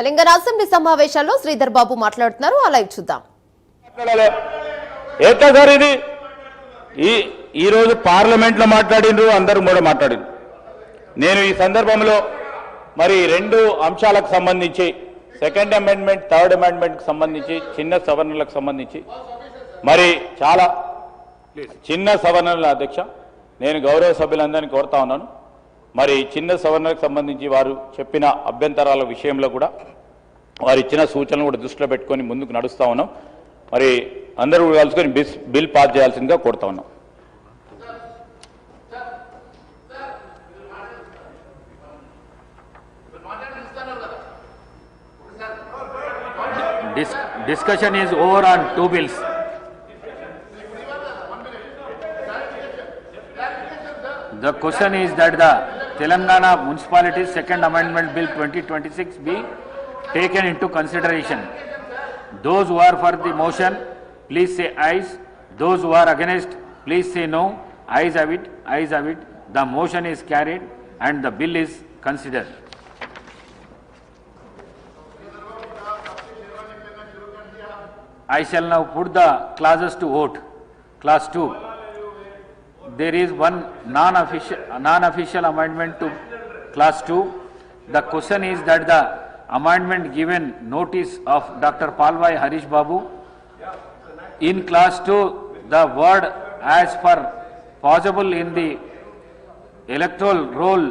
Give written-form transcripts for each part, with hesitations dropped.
Telangana assembly సమావేశాల్లో శ్రీధర్ బాబు మాట్లాడుతున్నారు. ఆ లైవ్ చూద్దాం. ఈ రోజు పార్లమెంట్ లో మాట్లాడినరు, అందరూ కూడా మాట్లాడినరు. నేను ఈ సందర్భంలో మరి రెండు అంశాలకు సంబంధించి సెకండ్ అమెండ్మెంట్, థర్డ్ అమెండ్మెంట్ కు సంబంధించి చిన్న సవరణలకు సంబంధించి మరి చాలా చిన్న సవరణల అధ్యక్ష నేను గౌరవ సభ్యులందరినీ కోరుతా ఉన్నాను. మరి చిన్న సవరణలకు సంబంధించి వారు చెప్పిన అభ్యంతరాల విషయంలో కూడా వారు ఇచ్చిన సూచనలు కూడా దృష్టిలో పెట్టుకొని ముందుకు నడుస్తా ఉన్నాం. మరి అందరూ కలుసుకొని బిల్ పాస్ చేయాల్సిందిగా కోరుతా ఉన్నాం. Discussion is over on two bills. The question is that the Telangana Municipalities Second Amendment Bill 2026 be taken into consideration. Those who are for the motion, please say ayes. Those who are against, please say no. Ayes have it, ayes have it. The motion is carried and the bill is considered. I shall now put the clauses to vote. Clause 2. There is one non-official amendment to clause 2. The question is that the amendment given notice of Dr. Palwai Harish Babu. In clause 2, the word as per possible in the electoral roll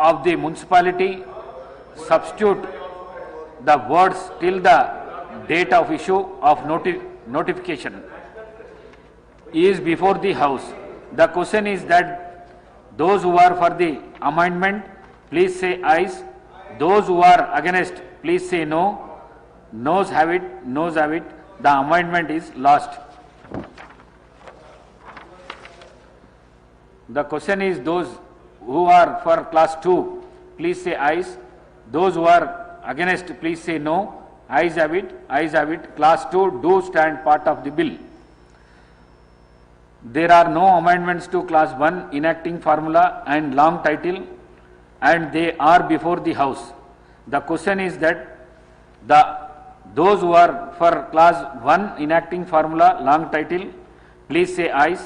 of the municipality, substitute the words till the date of issue of notification is before the house. The question is that those who are for the amendment, please say ayes. Those who are against, please say no. Noes have it, noes have it. The amendment is lost. The question is those who are for class 2, please say ayes. Those who are against, please say no. Ayes have it, ayes have it. Class 2 do stand part of the bill. There are no amendments to class 1 enacting formula and long title, and they are before the house. The question is that those who are for class 1 enacting formula long title, please say ayes.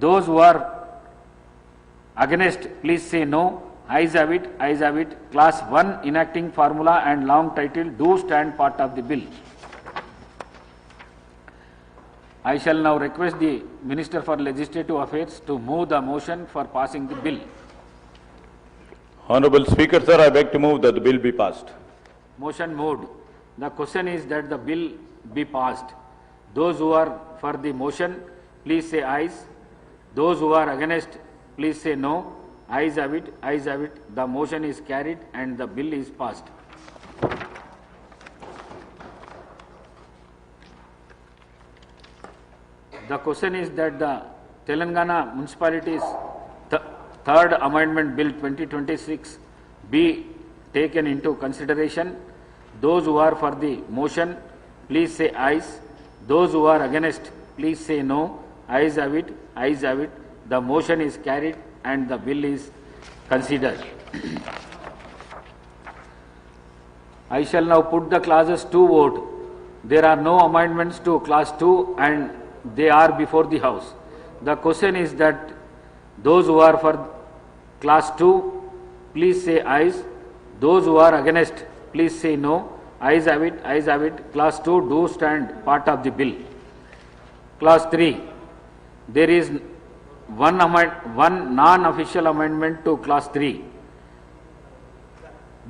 Those who are against, please say no. Ayes have it, ayes have it. Class 1 enacting formula and long title do stand part of the bill. I shall now request the Minister for Legislative Affairs to move the motion for passing the bill. Honorable Speaker, sir, I beg to move that the bill be passed. Motion moved. The question is that the bill be passed. Those who are for the motion, please say ayes. Those who are against, please say no. Ayes have it, ayes have it. The motion is carried and the bill is passed. The question is that the Telangana Municipalities Third Amendment Bill 2026 be taken into consideration. Those who are for the motion, please say ayes. Those who are against, please say no. Ayes have it, ayes have it. The motion is carried and the bill is considered. I shall now put the clauses to vote. There are no amendments to class 2 and they are before the house. The question is that those who are for class 2, please say ayes. Those who are against, please say no. Ayes have it, ayes have it. Class 2 do stand part of the bill. Class 3, there is one non-official amendment to class 3.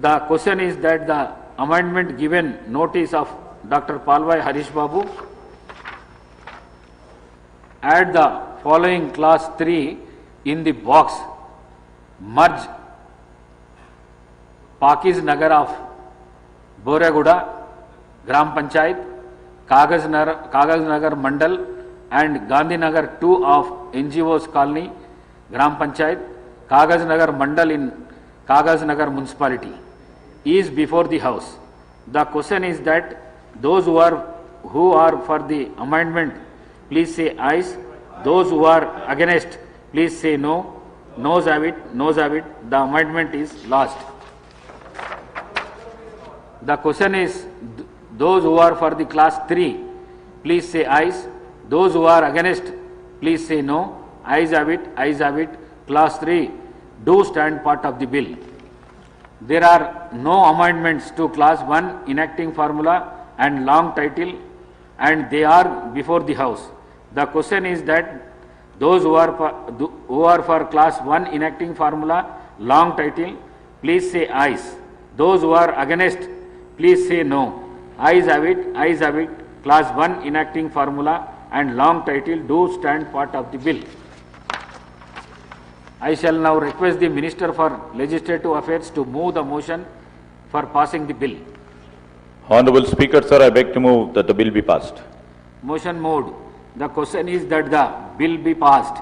The question is that the amendment given notice of Dr. Palwai Harish Babu, add the following class 3 in the box, merge Pakis Nagar of Boreguda, Gram Panchayat, Kagaz Nagar Mandal and Gandhi Nagar 2 of NGOs Colony, Gram Panchayat, Kagaz Nagar Mandal in Kagaz Nagar Municipality is before the house. The question is that those who are for the amendment, please say ayes. Those who are against, please say no. Noes have it, noes have it. The amendment is lost. The question is, those who are for the class 3, please say ayes. Those who are against, please say no. Ayes have it, ayes have it. Class 3 do stand part of the bill. There are no amendments to class 1 enacting formula and long title, and they are before the house. The question is that those who are for class 1 enacting formula, long title, please say ayes. Those who are against, please say no. Ayes have it, ayes have it. Class 1 enacting formula and long title do stand part of the bill. I shall now request the Minister for Legislative Affairs to move the motion for passing the bill. Honorable Speaker, sir, I beg to move that the bill be passed. Motion moved. The question is that the bill be passed.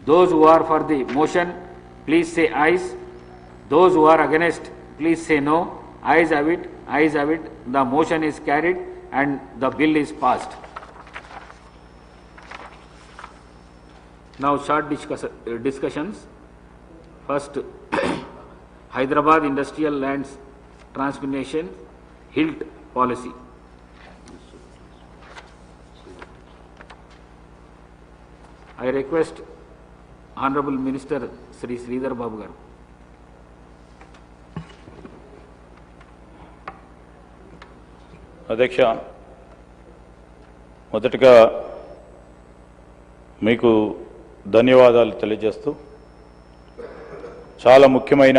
Those who are for the motion, please say ayes. Those who are against, please say no. Ayes have it, ayes have it. The motion is carried and the bill is passed. Now short discussions. First, Hyderabad Industrial Lands Transformation HILT policy. I request Honorable Minister Sri Sridhar Babu garu. అధ్యక్ష, మొదటగా మీకు ధన్యవాదాలు తెలియజేస్తూ చాలా ముఖ్యమైన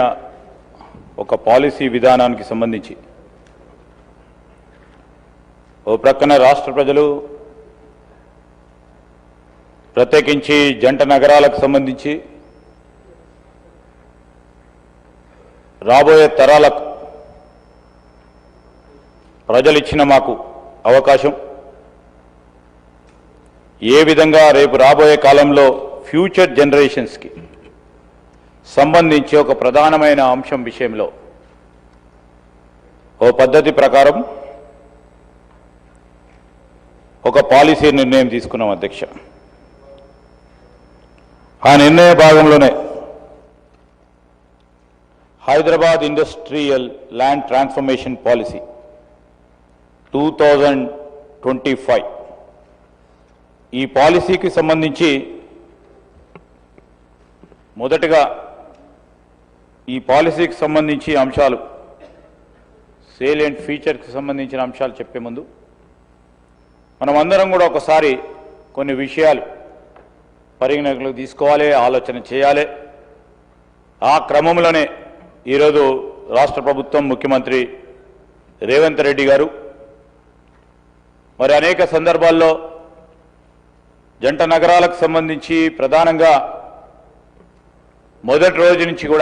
ఒక policy విధానానికి సంబంధించి ఓ ప్రక్కన రాష్ట్ర ప్రజలు ప్రత్యేకించి జంట నగరాలకు సంబంధించి రాబోయే తరాలకు ప్రజలు ఇచ్చిన మాకు అవకాశం ఏ విధంగా రేపు రాబోయే కాలంలో ఫ్యూచర్ జనరేషన్స్కి సంబంధించి ఒక ప్రధానమైన అంశం విషయంలో ఓ పద్ధతి ప్రకారం ఒక పాలసీ నిర్ణయం తీసుకున్నాం అధ్యక్ష. ఆ నిర్ణయ భాగంలోనే Hyderabad industrial land transformation policy 2025 ఈ పాలసీకి సంబంధించి మొదటగా ఈ పాలసీకి సంబంధించి అంశాలు సేలియంట్ ఫీచర్కి సంబంధించిన అంశాలు చెప్పే ముందు మనమందరం కూడా ఒకసారి కొన్ని విషయాలు పరిగణనలోకి తీసుకోవాలి, ఆలోచన చేయాలి. ఆ క్రమంలోనే ఈరోజు రాష్ట్ర ప్రభుత్వం ముఖ్యమంత్రి రేవంత్ రెడ్డి గారు మరి అనేక సందర్భాల్లో జంట నగరాలకు సంబంధించి ప్రధానంగా మొదటి రోజు నుంచి కూడా